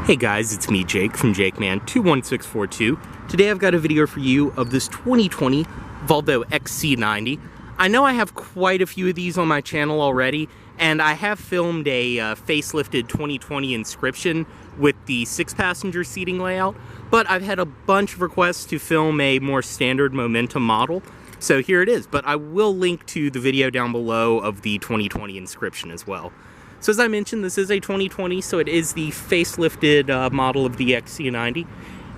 Hey guys, it's me Jake from JakeMan21642. Today I've got a video for you of this 2020 Volvo XC90. I know I have quite a few of these on my channel already, and I have filmed a facelifted 2020 inscription with the 6-passenger seating layout, but I've had a bunch of requests to film a more standard Momentum model, so here it is. But I will link to the video down below of the 2020 inscription as well. So as I mentioned, this is a 2020, so it is the facelifted model of the XC90,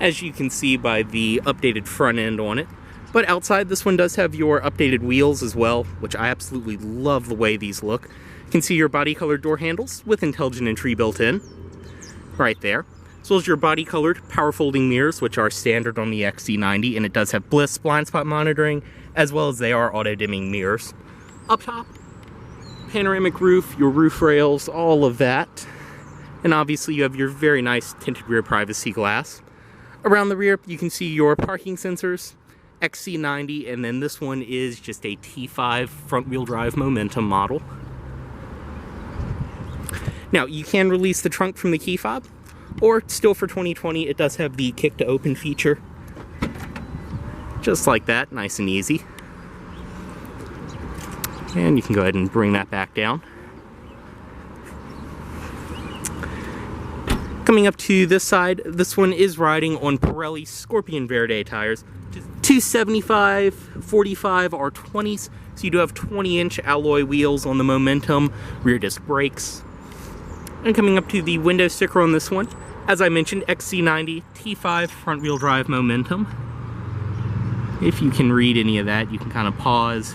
as you can see by the updated front end on it. But outside, this one does have your updated wheels as well, which I absolutely love the way these look. You can see your body-colored door handles with intelligent entry built in, right there. As well as your body-colored power folding mirrors, which are standard on the XC90, and it does have bliss blind spot monitoring, as well as they are auto-dimming mirrors. Up top, panoramic roof, your roof rails, all of that. And obviously you have your very nice tinted rear privacy glass. Around the rear, you can see your parking sensors, XC90, and then this one is just a T5 front-wheel drive Momentum model. Now, you can release the trunk from the key fob, or still for 2020, it does have the kick to open feature. Just like that, nice and easy. And you can go ahead and bring that back down. Coming up to this side, this one is riding on Pirelli Scorpion Verde tires. 275, 45 R20s, so you do have 20-inch alloy wheels on the Momentum, rear disc brakes. And coming up to the window sticker on this one, as I mentioned, XC90 T5 front-wheel drive Momentum. If you can read any of that, you can kind of pause,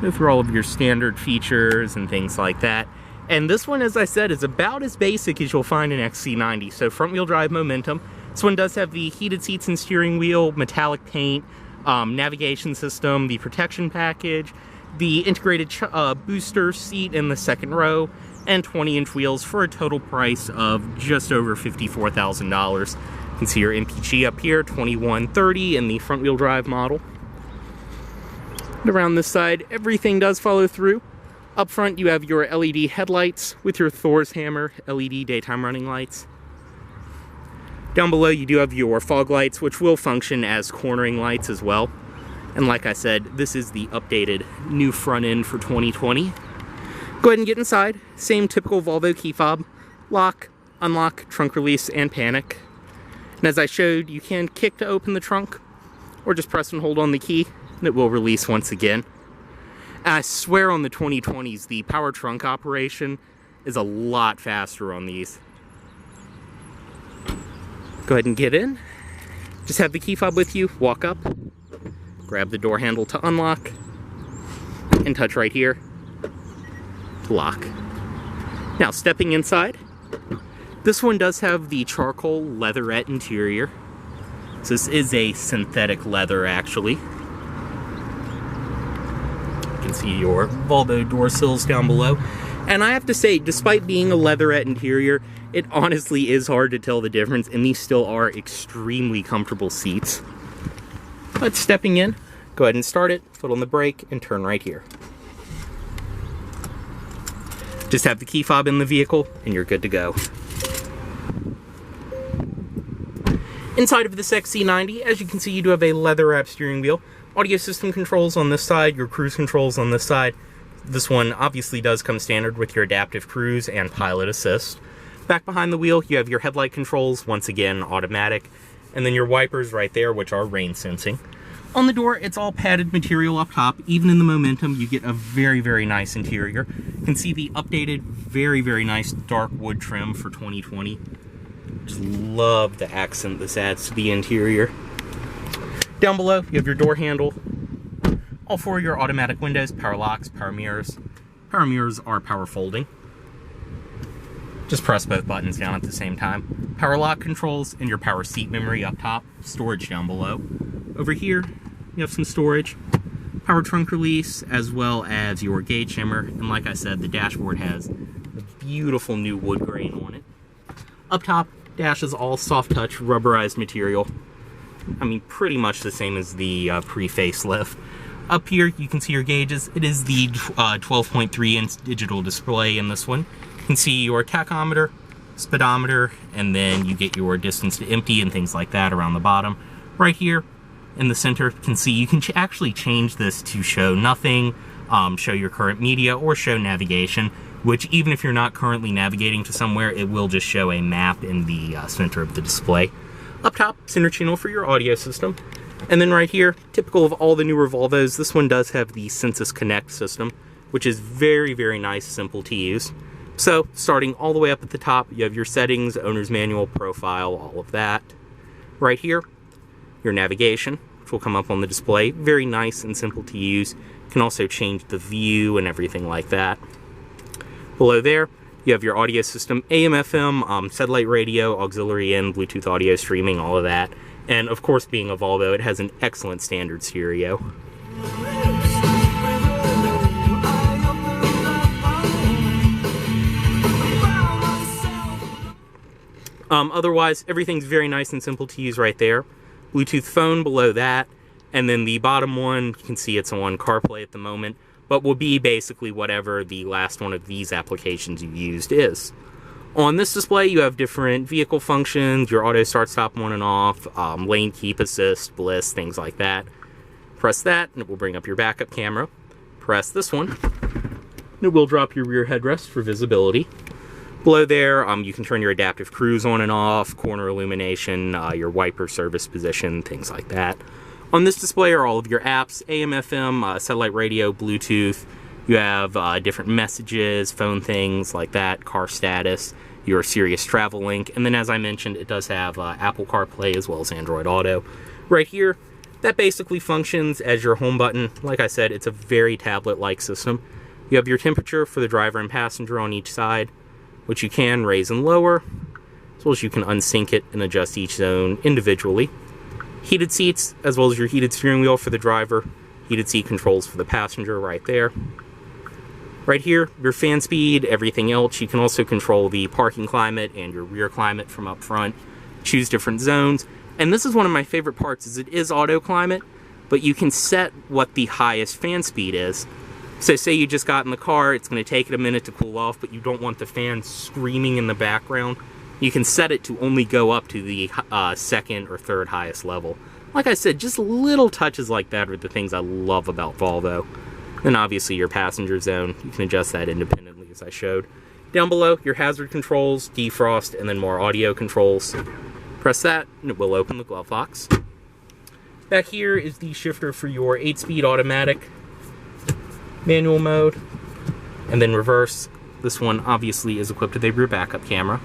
go through all of your standard features and things like that. And this one, as I said, is about as basic as you'll find in XC90. So front-wheel drive Momentum. This one does have the heated seats and steering wheel, metallic paint, navigation system, the protection package, the integrated booster seat in the second row, and 20-inch wheels for a total price of just over $54,000. You can see your MPG up here, $2130 in the front-wheel drive model. And around this side, everything does follow through. Up front, you have your LED headlights with your Thor's hammer LED daytime running lights. Down below, you do have your fog lights, which will function as cornering lights as well. And like I said, this is the updated new front end for 2020. Go ahead and get inside. Same typical Volvo key fob. Lock, unlock, trunk release, and panic. And as I showed, you can kick to open the trunk, or just press and hold on the key, and it will release once again. And I swear on the 2020s, the power trunk operation is a lot faster on these. Go ahead and get in. Just have the key fob with you, walk up, grab the door handle to unlock, and touch right here to lock. Now, stepping inside, this one does have the charcoal leatherette interior. So this is a synthetic leather, actually. You can see your Volvo door sills down below. And I have to say, despite being a leatherette interior, it honestly is hard to tell the difference, and these still are extremely comfortable seats. But stepping in, go ahead and start it, foot on the brake, and turn right here. Just have the key fob in the vehicle, and you're good to go. Inside of this XC90, as you can see, you do have a leather-wrapped steering wheel. Audio system controls on this side, your cruise controls on this side. This one obviously does come standard with your adaptive cruise and pilot assist. Back behind the wheel, you have your headlight controls, once again automatic, and then your wipers right there, which are rain sensing. On the door, it's all padded material up top. Even in the Momentum, you get a very, very nice interior. You can see the updated, very, very nice dark wood trim for 2020. Just love the accent this adds to the interior. Down below, you have your door handle. All four of your automatic windows, power locks, power mirrors. Power mirrors are power folding. Just press both buttons down at the same time. Power lock controls and your power seat memory up top. Storage down below. Over here, you have some storage. Power trunk release, as well as your gauge shimmer. And like I said, the dashboard has a beautiful new wood grain on it. Up top, dash is all soft touch rubberized material. I mean, pretty much the same as the pre-facelift. Up here, you can see your gauges. It is the 12.3-inch digital display in this one. You can see your tachometer, speedometer, and then you get your distance to empty and things like that around the bottom. Right here in the center, you can see you can actually change this to show nothing, show your current media, or show navigation, which even if you're not currently navigating to somewhere, it will just show a map in the center of the display. Up top, center channel for your audio system. And then right here, typical of all the newer Volvos, this one does have the Sensus Connect system, which is very, very nice, simple to use. So, starting all the way up at the top, you have your settings, owner's manual, profile, all of that. Right here, your navigation, which will come up on the display. Very nice and simple to use. You can also change the view and everything like that. Below there, you have your audio system, AM, FM, satellite radio, auxiliary in, Bluetooth audio streaming, all of that. And of course, being a Volvo, it has an excellent standard stereo. Otherwise, everything's very nice and simple to use right there. Bluetooth phone below that, and then the bottom one, you can see it's on CarPlay at the moment, but will be basically whatever the last one of these applications you used is. On this display, you have different vehicle functions, your auto start stop on and off, lane keep assist, bliss, things like that. Press that, and it will bring up your backup camera. Press this one, and it will drop your rear headrest for visibility. Below there, you can turn your adaptive cruise on and off, corner illumination, your wiper service position, things like that. On this display are all of your apps, AM, FM, satellite radio, Bluetooth. You have different messages, phone things like that, car status, your Sirius Travel Link, and then as I mentioned, it does have Apple CarPlay as well as Android Auto. Right here, that basically functions as your home button. Like I said, it's a very tablet-like system. You have your temperature for the driver and passenger on each side, which you can raise and lower, as well as you can unsync it and adjust each zone individually. Heated seats, as well as your heated steering wheel for the driver, heated seat controls for the passenger right there. Right here, your fan speed, everything else. You can also control the parking climate and your rear climate from up front, choose different zones, and this is one of my favorite parts, is it is auto climate, but you can set what the highest fan speed is. So say you just got in the car, it's going to take it a minute to cool off, but you don't want the fan screaming in the background. You can set it to only go up to the second or third highest level. Like I said, just little touches like that are the things I love about Volvo. And obviously your passenger zone, you can adjust that independently as I showed. Down below, your hazard controls, defrost, and then more audio controls. Press that, and it will open the glove box. Back here is the shifter for your 8-speed automatic, manual mode, and then reverse. This one obviously is equipped with a rear backup camera.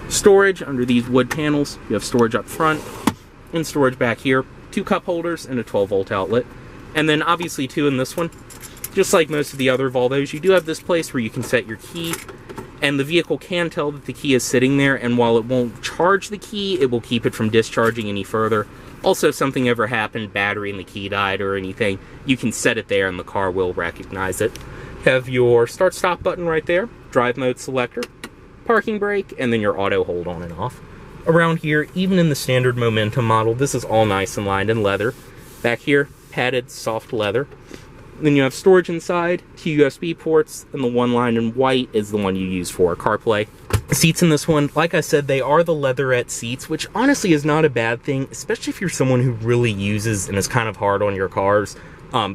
Storage under these wood panels. You have storage up front and storage back here. 2 cup holders and a 12-volt outlet. And then obviously too in this one, just like most of the other Volvos, you do have this place where you can set your key, and the vehicle can tell that the key is sitting there, and while it won't charge the key, it will keep it from discharging any further. Also, if something ever happened, battery in the key died or anything, you can set it there and the car will recognize it. Have your start-stop button right there, drive mode selector, parking brake, and then your auto hold on and off. Around here, even in the standard Momentum model, this is all nice and lined in leather. Back here, padded soft leather. Then you have storage inside, 2 USB ports, and the one lined in white is the one you use for CarPlay. The seats in this one, like I said, they are the leatherette seats, which honestly is not a bad thing, especially if you're someone who really uses and is kind of hard on your cars.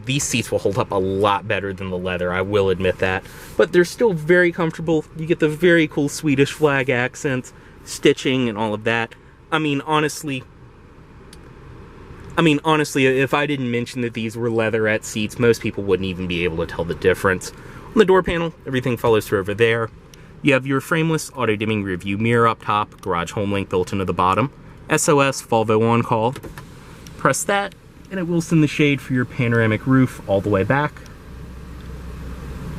These seats will hold up a lot better than the leather, I will admit that. But they're still very comfortable. You get the very cool Swedish flag accents, stitching, and all of that. I mean, honestly, if I didn't mention that these were leatherette seats, most people wouldn't even be able to tell the difference. On the door panel, everything follows through over there. You have your frameless auto-dimming rear view mirror up top, garage home link built into the bottom, SOS Volvo On Call. Press that, and it will send the shade for your panoramic roof all the way back.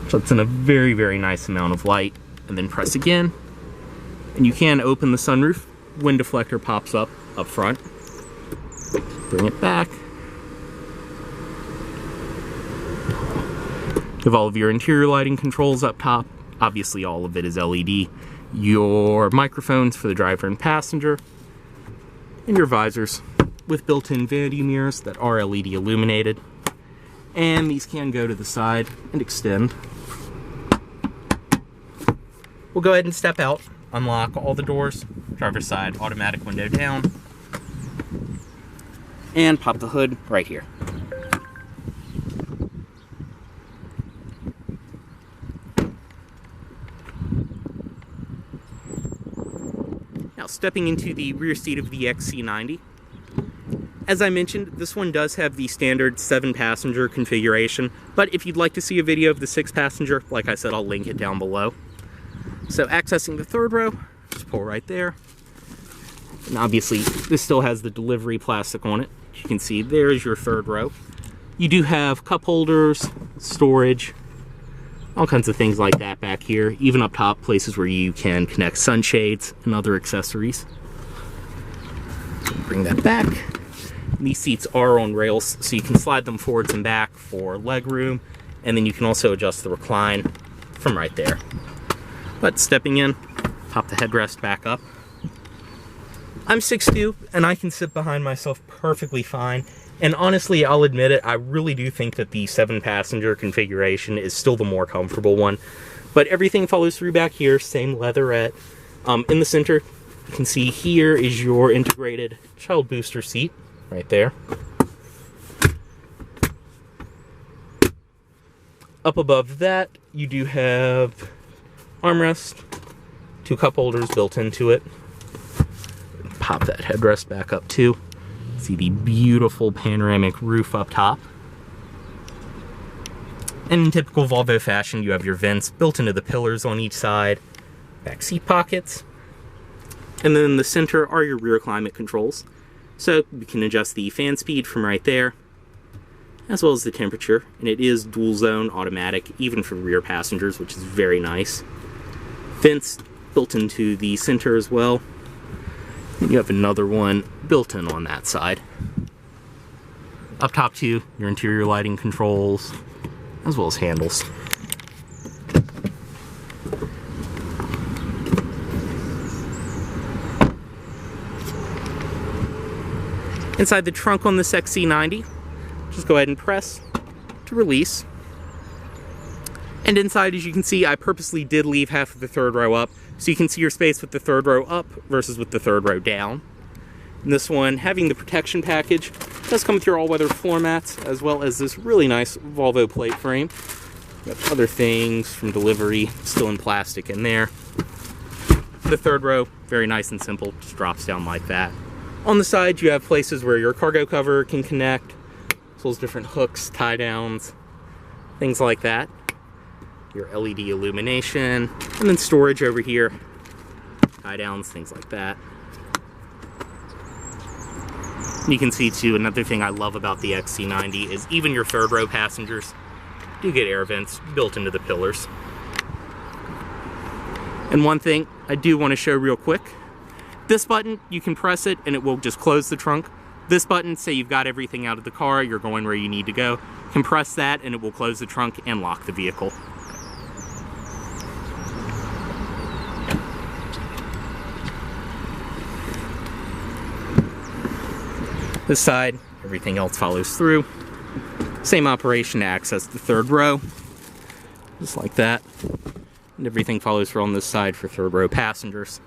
So it's in a very, very nice amount of light. And then press again, and you can open the sunroof. Wind deflector pops up front. Bring it back. You have all of your interior lighting controls up top. Obviously all of it is LED. Your microphones for the driver and passenger. And your visors with built-in vanity mirrors that are LED illuminated. And these can go to the side and extend. We'll go ahead and step out. unlock all the doors, driver's side automatic window down, and pop the hood right here. Now stepping into the rear seat of the XC90. As I mentioned, this one does have the standard 7-passenger configuration, but if you'd like to see a video of the 6-passenger, like I said, I'll link it down below. So accessing the third row, just pull right there. And obviously, this still has the delivery plastic on it. As you can see, there's your third row. You do have cup holders, storage, all kinds of things like that back here. Even up top, places where you can connect sunshades and other accessories. Bring that back. These seats are on rails, so you can slide them forwards and back for leg room, and then you can also adjust the recline from right there. But stepping in, pop the headrest back up. I'm 6'2", and I can sit behind myself perfectly fine. And honestly, I'll admit it, I really do think that the 7-passenger configuration is still the more comfortable one. But everything follows through back here, same leatherette. In the center, you can see here is your integrated child booster seat, right there. Up above that, you do have armrest, 2 cup holders built into it. Pop that headrest back up too. See the beautiful panoramic roof up top. And in typical Volvo fashion, you have your vents built into the pillars on each side, back seat pockets, and then in the center are your rear climate controls. So you can adjust the fan speed from right there, as well as the temperature, and it is dual zone automatic, even for rear passengers, which is very nice. Vents built into the center as well. And you have another one built in on that side. Up top too, your interior lighting controls, as well as handles. Inside the trunk on this XC90, just go ahead and press to release. And inside, as you can see, I purposely did leave half of the third row up, so you can see your space with the third row up versus with the third row down. And this one, having the protection package, does come with your all-weather floor mats, as well as this really nice Volvo plate frame. You have other things from delivery, still in plastic in there. The third row, very nice and simple, just drops down like that. On the side, you have places where your cargo cover can connect, as well as different hooks, tie downs, things like that. Your LED illumination, and then storage over here, tie downs, things like that. And you can see too, another thing I love about the XC90 is even your third row passengers do get air vents built into the pillars. And one thing I do want to show real quick, this button, you can press it and it will just close the trunk. This button, say you've got everything out of the car, you're going where you need to go, you can press that and it will close the trunk and lock the vehicle. This side, everything else follows through. Same operation to access the third row, just like that. And everything follows through on this side for third row passengers.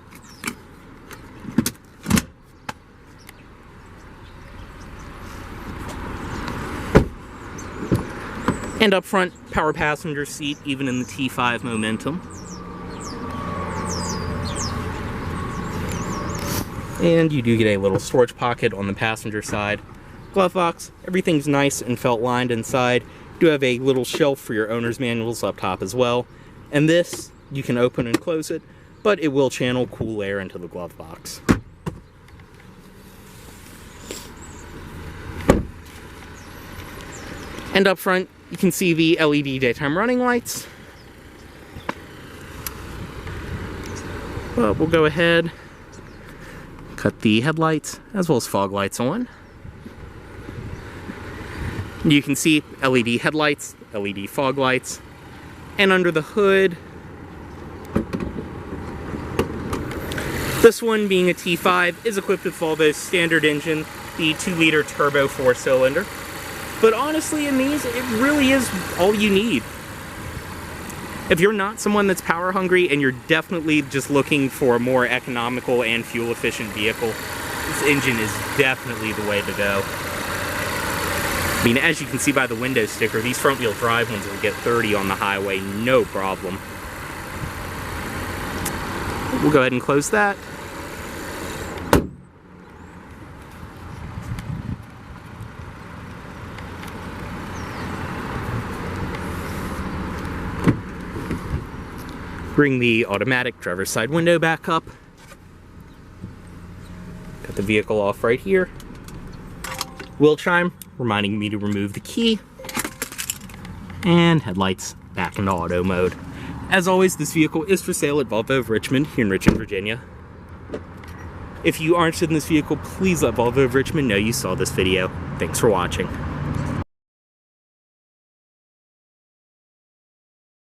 And up front, power passenger seat, even in the T5 Momentum. And you do get a little storage pocket on the passenger side. Glove box, everything's nice and felt lined inside. You do have a little shelf for your owner's manuals up top as well. And this, you can open and close it, but it will channel cool air into the glove box. And up front, you can see the LED daytime running lights. But we'll go ahead, cut the headlights as well as fog lights on. You can see LED headlights, LED fog lights, and under the hood, this one being a T5 is equipped with Volvo's standard engine, the 2-liter turbo 4-cylinder. But honestly, in these, it really is all you need. If you're not someone that's power hungry and you're definitely just looking for a more economical and fuel efficient vehicle, this engine is definitely the way to go. I mean, as you can see by the window sticker, these front wheel drive ones will get 30 on the highway, no problem. We'll go ahead and close that. Bring the automatic driver's side window back up. Got the vehicle off right here. Wheel chime, reminding me to remove the key. And headlights back into auto mode. As always, this vehicle is for sale at Volvo of Richmond, here in Richmond, Virginia. If you are interested in this vehicle, please let Volvo of Richmond know you saw this video. Thanks for watching.